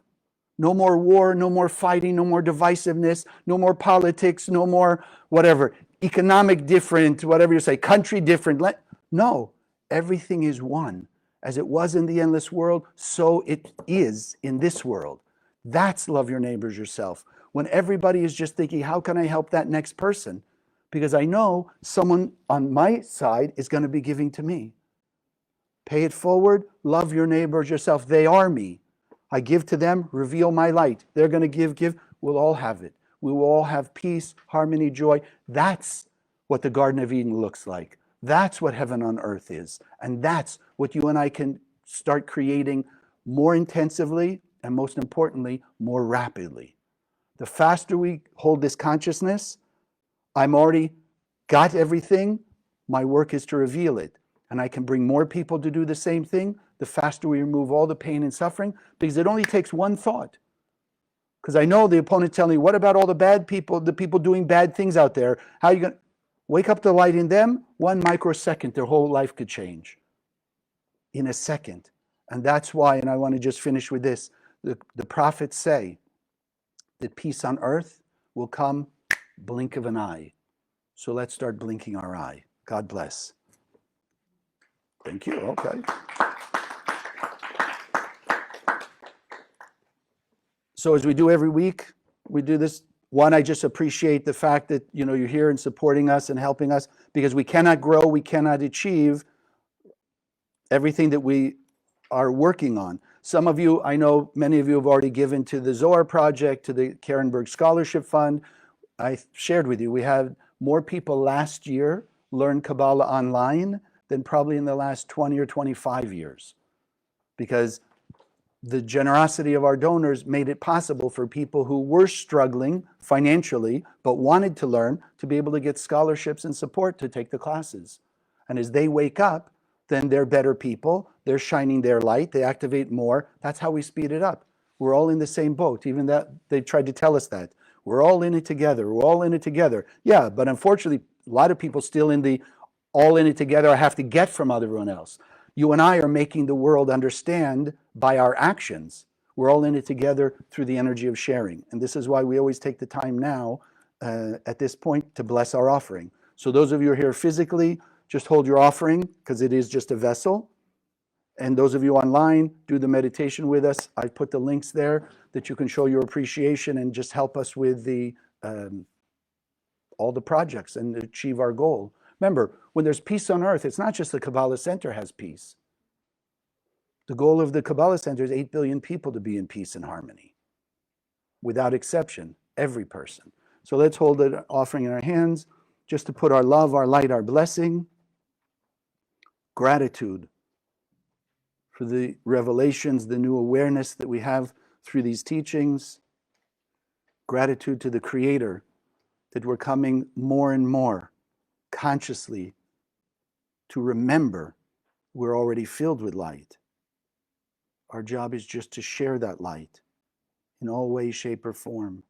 No more war, no more fighting, no more divisiveness, no more politics, no more whatever, economic different, whatever you say, country different. No, everything is one. As it was in the endless world, so it is in this world. That's love your neighbors yourself. When everybody is just thinking, how can I help that next person? Because I know someone on my side is going to be giving to me. Pay it forward, love your neighbors yourself. They are me. I give to them, reveal my light. They're going to give. We'll all have it. We will all have peace, harmony, joy. That's what the Garden of Eden looks like. That's what heaven on earth is. And that's what you and I can start creating more intensively and most importantly, more rapidly. The faster we hold this consciousness, I'm already got everything. My work is to reveal it. And I can bring more people to do the same thing, the faster we remove all the pain and suffering, because it only takes one thought. Because I know the opponent telling me, what about all the bad people, the people doing bad things out there? How are you going to wake up the light in them? 1 microsecond, their whole life could change in a second. And that's why, and I want to just finish with this, the prophets say that peace on earth will come blink of an eye. So let's start blinking our eye. God bless. Thank you. Okay. So as we do every week, we do this. One, I just appreciate the fact that you're here and supporting us and helping us, because we cannot grow, we cannot achieve everything that we are working on. Some of you, I know many of you have already given to the Zohar Project, to the Karenberg Scholarship Fund. I shared with you, we had more people last year learn Kabbalah online than probably in the last 20 or 25 years, because the generosity of our donors made it possible for people who were struggling financially but wanted to learn to be able to get scholarships and support to take the classes. And as they wake up, then they're better people, they're shining their light, they activate more. That's how we speed it up. We're all in the same boat, even that they tried to tell us that. We're all in it together, we're all in it together. Yeah, but unfortunately, a lot of people still in the all in it together, I have to get from everyone else. You and I are making the world understand by our actions. We're all in it together through the energy of sharing. And this is why we always take the time now at this point to bless our offering. So those of you who are here physically, just hold your offering because it is just a vessel. And those of you online, do the meditation with us. I put the links there that you can show your appreciation and just help us with the all the projects and achieve our goal. Remember, when there's peace on earth, it's not just the Kabbalah Center has peace. The goal of the Kabbalah Center is 8 billion people to be in peace and harmony. Without exception, every person. So let's hold an offering in our hands just to put our love, our light, our blessing, gratitude for the revelations, the new awareness that we have through these teachings, gratitude to the Creator that we're coming more and more consciously to remember we're already filled with light. Our job is just to share that light in all ways, shape, or form.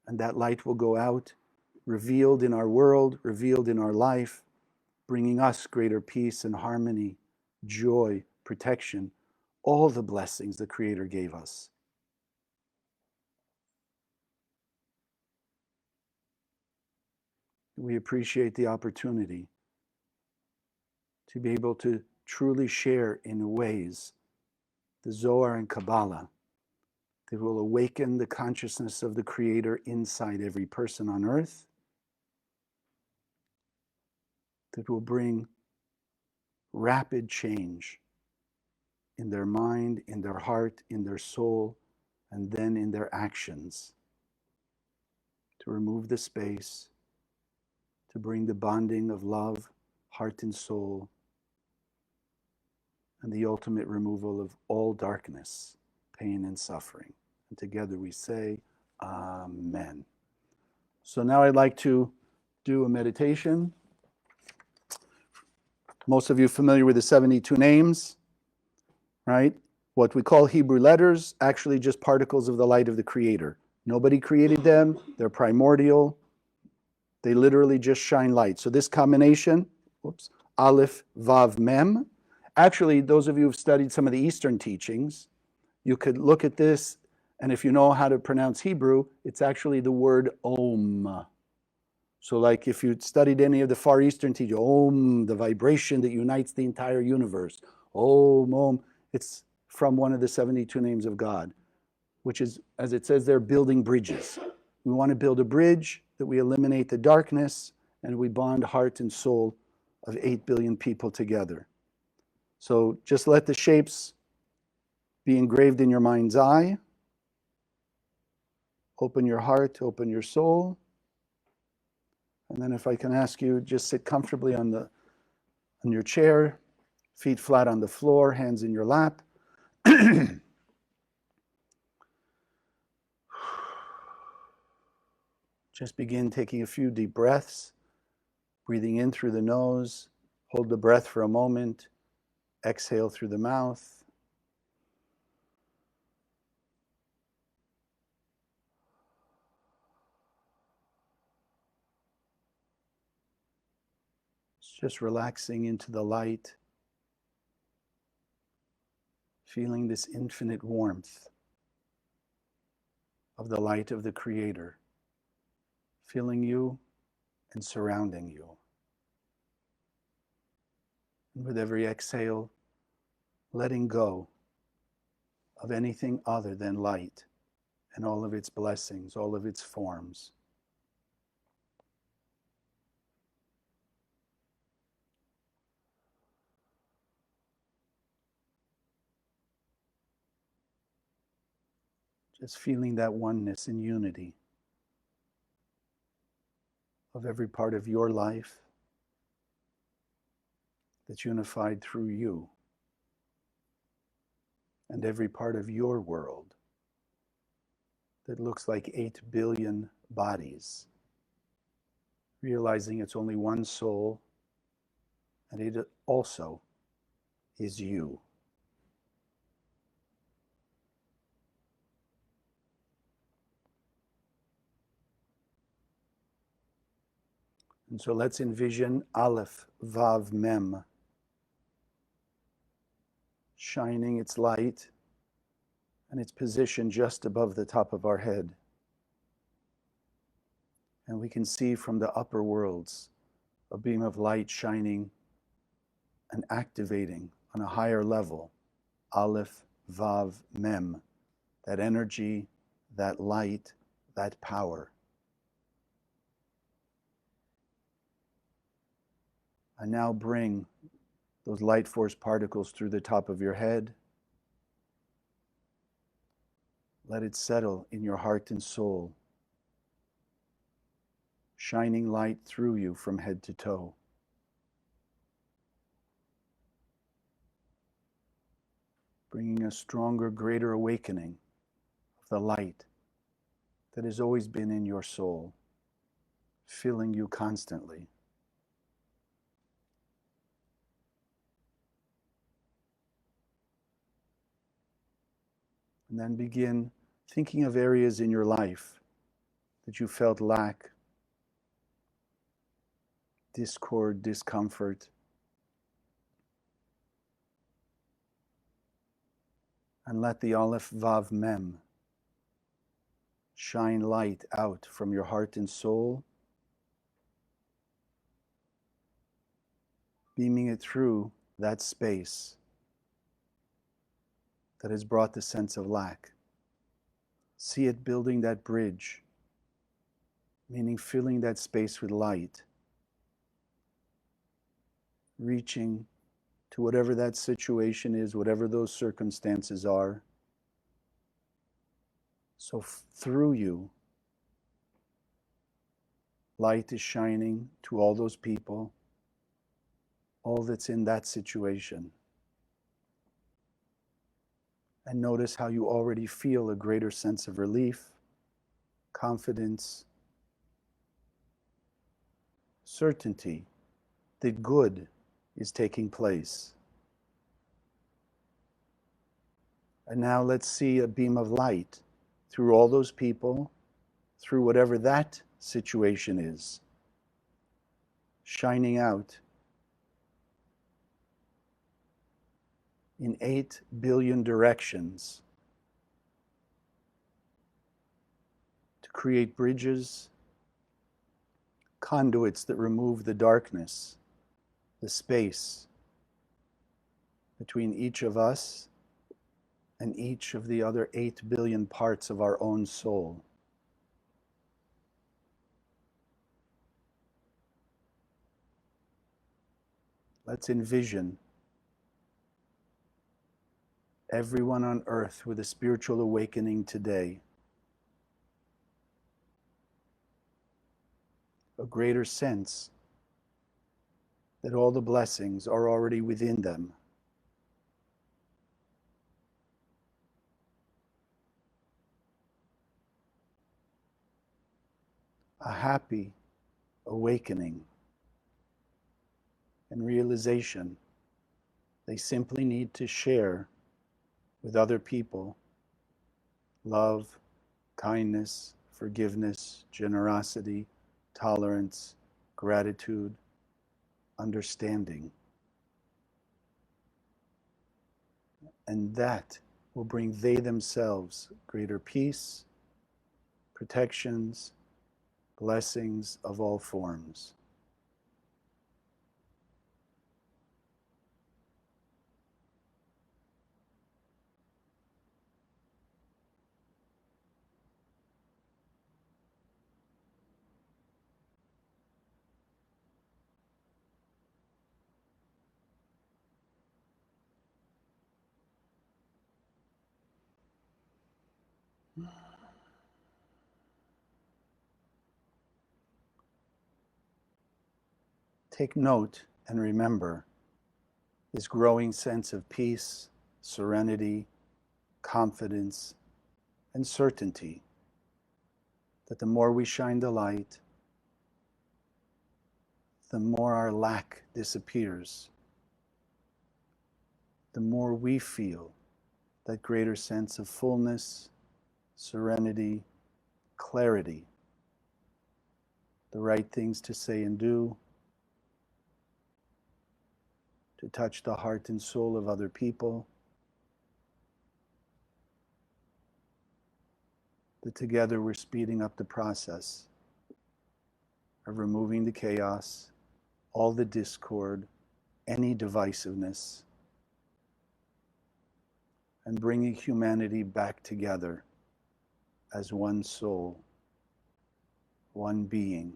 And that light will go out, revealed in our world, revealed in our life, bringing us greater peace and harmony, joy, protection, all the blessings the Creator gave us. We appreciate the opportunity to be able to truly share in ways the Zohar and Kabbalah that will awaken the consciousness of the Creator inside every person on earth, that will bring rapid change in their mind, in their heart, in their soul, and then in their actions, to remove the space, to bring the bonding of love, heart and soul, and the ultimate removal of all darkness, pain, and suffering. And together we say, Amen. So now I'd like to do a meditation. Most of you are familiar with the 72 names, right? What we call Hebrew letters, actually just particles of the light of the Creator. Nobody created them. They're primordial. They literally just shine light. So this combination, Aleph, Vav, Mem. Actually, those of you who've studied some of the Eastern teachings, you could look at this, and if you know how to pronounce Hebrew, it's actually the word Om. So like if you studied any of the Far Eastern teachings, Om, the vibration that unites the entire universe. Om, Om. It's from one of the 72 names of God, which is, as it says there, building bridges. We want to build a bridge that we eliminate the darkness and we bond heart and soul of 8 billion people together. So just let the shapes be engraved in your mind's eye. Open your heart, open your soul. And then if I can ask you, just sit comfortably on your chair, feet flat on the floor, hands in your lap. Just begin taking a few deep breaths, breathing in through the nose. Hold the breath for a moment. Exhale through the mouth. Just relaxing into the light, feeling this infinite warmth of the light of the Creator, filling you and surrounding you. And with every exhale, letting go of anything other than light and all of its blessings, all of its forms. Just feeling that oneness and unity of every part of your life that's unified through you, and every part of your world that looks like 8 billion bodies, realizing it's only one soul, and it also is you. And so let's envision Aleph, Vav, Mem, shining its light and its position just above the top of our head. And we can see from the upper worlds a beam of light shining and activating on a higher level, Aleph, Vav, Mem, that energy, that light, that power. And now bring those light force particles through the top of your head. Let it settle in your heart and soul, shining light through you from head to toe. Bringing a stronger, greater awakening of the light that has always been in your soul, filling you constantly. And then begin thinking of areas in your life that you felt lack, discord, discomfort. And let the Aleph, Vav, Mem shine light out from your heart and soul, beaming it through that space that has brought the sense of lack. See it building that bridge, meaning filling that space with light, reaching to whatever that situation is, whatever those circumstances are. So through you, light is shining to all those people, all that's in that situation. And notice how you already feel a greater sense of relief, confidence, certainty that good is taking place. And now let's see a beam of light through all those people, through whatever that situation is, shining out in 8 billion directions to create bridges, conduits that remove the darkness, the space between each of us and each of the other 8 billion parts of our own soul. Let's envision everyone on earth with a spiritual awakening today, a greater sense that all the blessings are already within them. A happy awakening and realization they simply need to share with other people love, kindness, forgiveness, generosity, tolerance, gratitude, understanding. And that will bring they themselves greater peace, protections, blessings of all forms. Take note and remember this growing sense of peace, serenity, confidence, and certainty that the more we shine the light, the more our lack disappears, the more we feel that greater sense of fullness, serenity, clarity, the right things to say and do, to touch the heart and soul of other people, that together we're speeding up the process of removing the chaos, all the discord, any divisiveness, and bringing humanity back together as one soul, one being.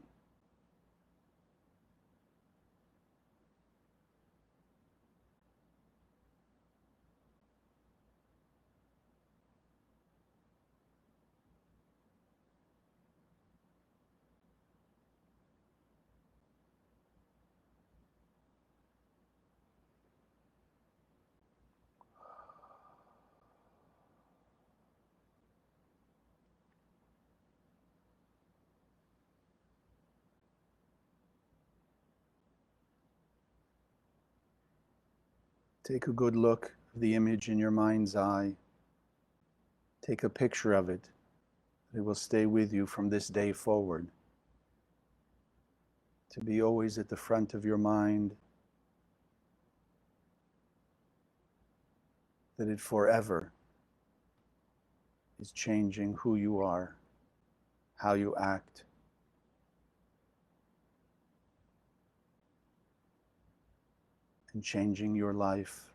Take a good look at the image in your mind's eye. Take a picture of it. It will stay with you from this day forward. To be always at the front of your mind, that it forever is changing who you are, how you act, and changing your life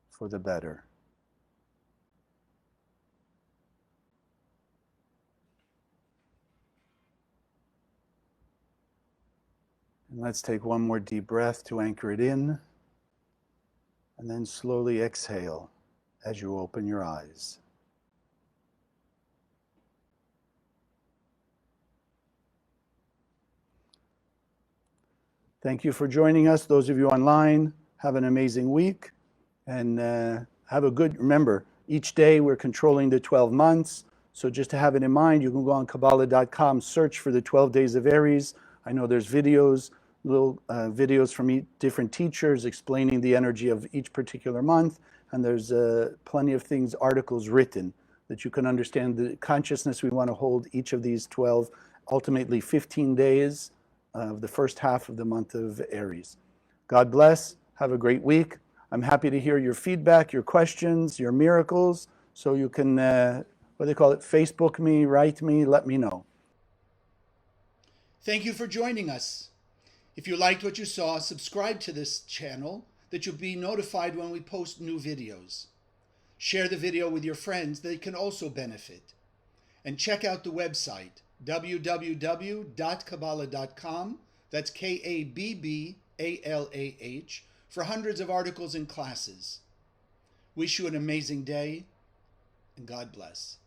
for the better. Let's take one more deep breath to anchor it in, and then slowly exhale as you open your eyes. Thank you for joining us. Those of you online, have an amazing week, and have a good, remember, each day we're controlling the 12 months. So just to have it in mind, you can go on Kabbalah.com, search for the 12 Days of Aries. I know there's videos, little videos from different teachers explaining the energy of each particular month. And there's plenty of things, articles written that you can understand the consciousness we want to hold each of these 12, ultimately 15 days of the first half of the month of Aries. God bless. Have a great week. I'm happy to hear your feedback, your questions, your miracles. So you can, what do they call it? Facebook me, write me, let me know. Thank you for joining us. If you liked what you saw, subscribe to this channel that you'll be notified when we post new videos. Share the video with your friends, they can also benefit. And check out the website, www.kabbalah.com, that's Kabbalah, for hundreds of articles and classes. Wish you an amazing day, and God bless.